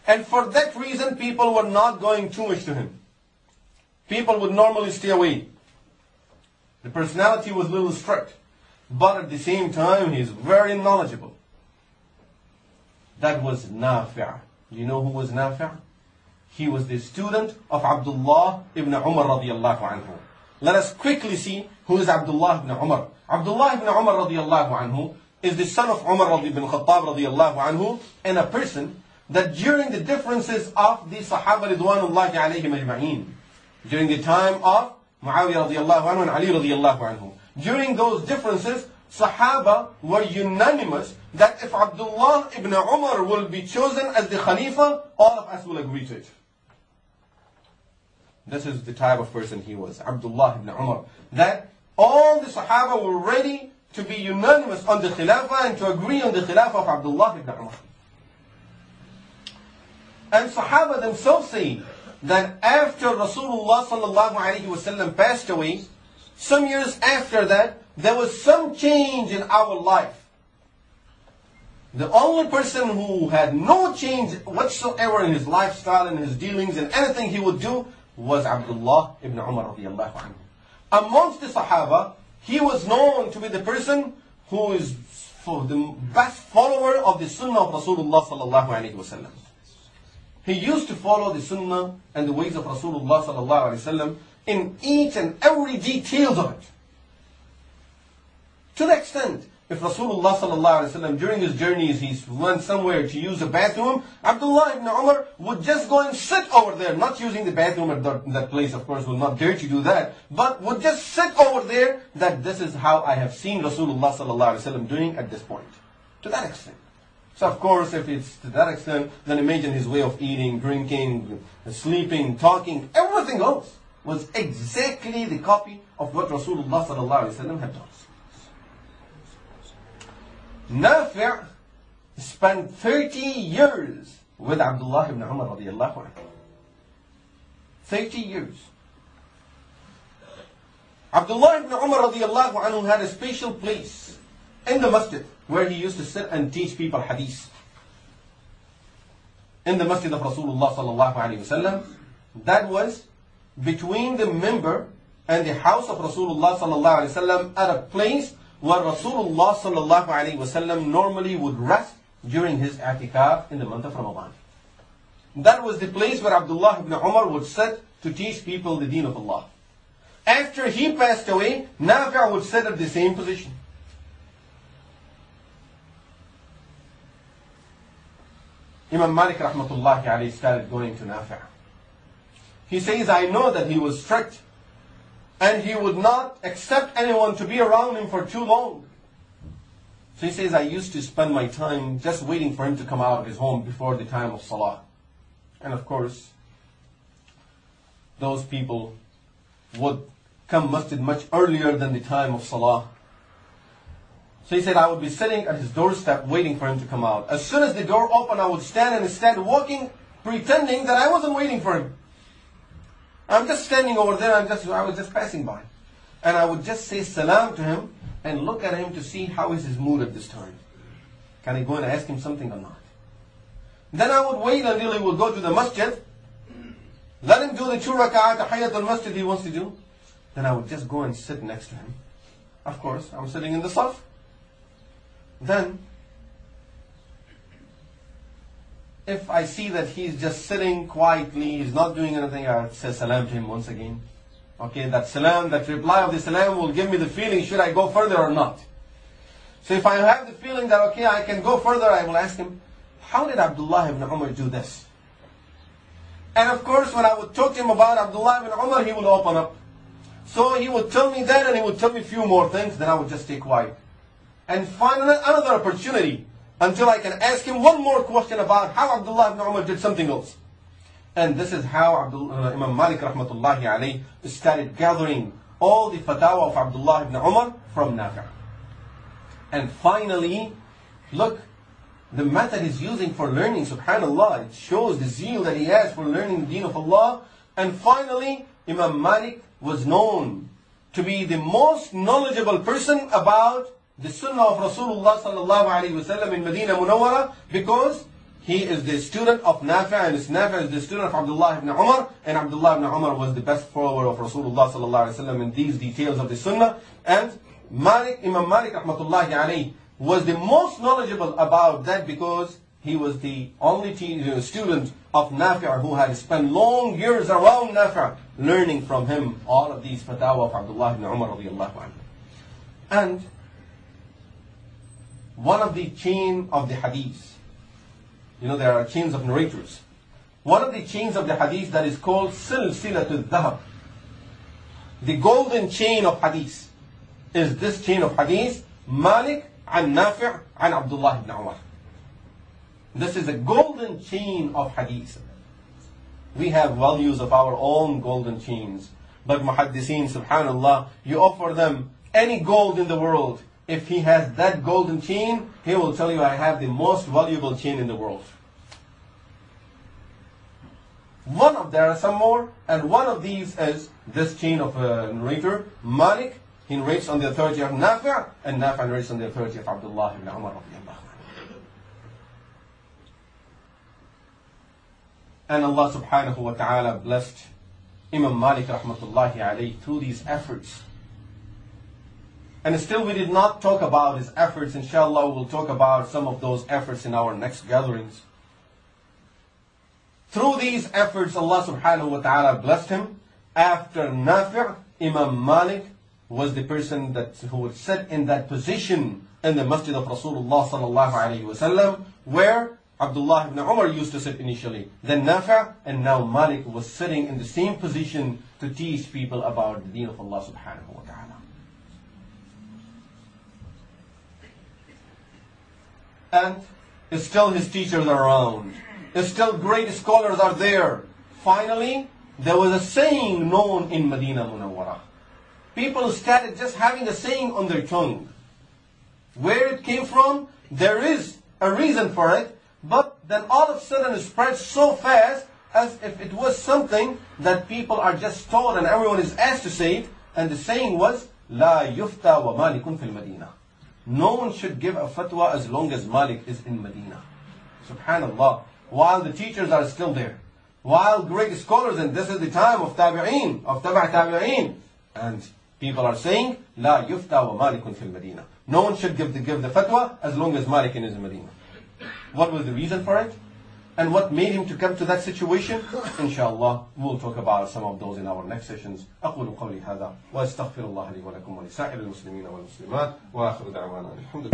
And for that reason, people were not going too much to him. People would normally stay away. The personality was a little strict. But at the same time, he's very knowledgeable. That was Nafi'. Do you know who was Nafi'? He was the student of Abdullah ibn Umar radiallahu anhu. Let us quickly see who is Abdullah ibn Umar. Abdullah ibn Umar radiallahu anhu is the son of Umar ibn Khattab radiallahu anhu, and a person that during the differences of the Sahaba ridwanullahi alayhim ajma'een, during the time of Muawiyah radiallahu anhu and Ali radiallahu anhu, during those differences, Sahaba were unanimous that if Abdullah ibn Umar will be chosen as the Khalifa, all of us will agree to it. This is the type of person he was, Abdullah ibn Umar. That all the Sahaba were ready to be unanimous on the Khilafah and to agree on the Khilafah of Abdullah ibn Umar. And Sahaba themselves say that after Rasulullah sallallahu alaihi wasallam passed away, some years after that, there was some change in our life. The only person who had no change whatsoever in his lifestyle and his dealings and anything he would do was Abdullah ibn Umar radiallahu anhu. Amongst the Sahaba, he was known to be the person who is the best follower of the Sunnah of Rasulullah sallallahu alaihi wasallam. He used to follow the Sunnah and the ways of Rasulullah sallallahu alaihi wasallam in each and every details of it. To the extent, if Rasulullah sallallahu alaihi wasallam during his journeys he went somewhere to use a bathroom, Abdullah ibn Umar would just go and sit over there, not using the bathroom at that place, of course, will not dare to do that, but would just sit over there, that this is how I have seen Rasulullah sallallahu alaihi wasallam doing at this point. To that extent. So of course, if it's to that extent, then imagine his way of eating, drinking, sleeping, talking, everything else was exactly the copy of what Rasulullah sallallahu alaihi wasallam had done. Nafi' spent 30 years with Abdullah ibn Umar radiallahu anhu. 30 years. Abdullah ibn Umar radiallahu anhu had a special place in the masjid where he used to sit and teach people hadith. In the masjid of Rasulullah sallallahu alaihi wasallam, that was between the minbar and the house of Rasulullah sallallahu alaihi wasallam, at a place where Rasulullah sallallahu alaihi wasallam normally would rest during his i'tikaf in the month of Ramadan. That was the place where Abdullah ibn Umar would sit to teach people the deen of Allah. After he passed away, Nafi' would sit at the same position. Imam Malik rahmatullahi alayhi started going to Nafi'. He says, I know that he was strict and he would not accept anyone to be around him for too long. So he says, I used to spend my time just waiting for him to come out of his home before the time of Salah. And of course, those people would come masjid much earlier than the time of Salah. So he said, I would be sitting at his doorstep waiting for him to come out. As soon as the door opened, I would stand and start walking, pretending that I wasn't waiting for him. I'm just standing over there, I was just passing by. And I would just say salam to him and look at him to see how is his mood at this time. Can I go and ask him something or not? Then I would wait until he would go to the masjid. Let him do the 2 rak'ah tahiyyat al-masjid he wants to do. Then I would just go and sit next to him. Of course, I'm sitting in the saf. Then, if I see that he's just sitting quietly, he's not doing anything, I would say salam to him once again. Okay, that salam, that reply of the salam will give me the feeling, should I go further or not? So if I have the feeling that, okay, I can go further, I will ask him, how did Abdullah ibn Umar do this? And of course, when I would talk to him about Abdullah ibn Umar, he would open up. So he would tell me that, and he would tell me a few more things, then I would just stay quiet. And find another opportunity until I can ask him one more question about how Abdullah ibn Umar did something else. And this is how Imam Malik rahmatullahi alayhi started gathering all the fatwa of Abdullah ibn Umar from Nafi'. And finally, look, the method he's using for learning, subhanallah, it shows the zeal that he has for learning the deen of Allah. And finally, Imam Malik was known to be the most knowledgeable person about the sunnah of Rasulullah sallallahu alaihi wasallam in Medina Munawwara, because he is the student of Nafi', and Nafi' is the student of Abdullah ibn Umar, and Abdullah ibn Umar was the best follower of Rasulullah sallallahu alaihi wasallam in these details of the Sunnah. And Imam Malik rahmatullahi alayhi was the most knowledgeable about that, because he was the only student of Nafi' who had spent long years around Nafi', learning from him all of these fatwa of Abdullah ibn Umar radiyallahu anhu. And one of the chain of the hadith, there are chains of narrators. One of the chains of the hadith that is called Silsilatul Dhahab, the golden chain of hadith, is this chain of hadith, Malik and Nafi' and Abdullah ibn Umar. This is a golden chain of hadith. We have values of our own golden chains, but muhaddiseen, subhanallah, you offer them any gold in the world. If he has that golden chain, he will tell you, I have the most valuable chain in the world. There are some more, and one of these is this chain of narrator, Malik. He narrates on the authority of Nafi', and Nafi' narrates on the authority of Abdullah ibn Umar radiyallahu anhu. And Allah subhanahu wa ta'ala blessed Imam Malik rahmatullahi alayhi through these efforts. And still we did not talk about his efforts. Inshallah, we'll talk about some of those efforts in our next gatherings. Through these efforts, Allah subhanahu wa ta'ala blessed him. After Nafi', Imam Malik was the person who would sit in that position in the masjid of Rasulullah sallallahu alayhi wa sallam, where Abdullah ibn Umar used to sit initially. Then Nafi', and now Malik was sitting in the same position to teach people about the deen of Allah subhanahu wa ta'ala. And still his teachers are around. Still great scholars are there. Finally, there was a saying known in Medina Munawwarah. People started just having a saying on their tongue. Where it came from, there is a reason for it, but then all of a sudden it spread so fast as if it was something that people are just taught and everyone is asked to say it. And the saying was, La yufta wa malikun fil Medina. No one should give a fatwa as long as Malik is in Medina. Subhanallah. While the teachers are still there. While great scholars, and this is the time of tabi'een, of taba' tabi'een. And people are saying, La yufta wa malikun fil Medina. No one should give the fatwa as long as Malik is in Medina. What was the reason for it? And what made him to come to that situation? Inshallah, we'll talk about some of those in our next sessions. أقول قولي هذا وأستغفر الله لي ولكم ولسائر المسلمين والمسلمات وآخر دعوانا الحمد لله.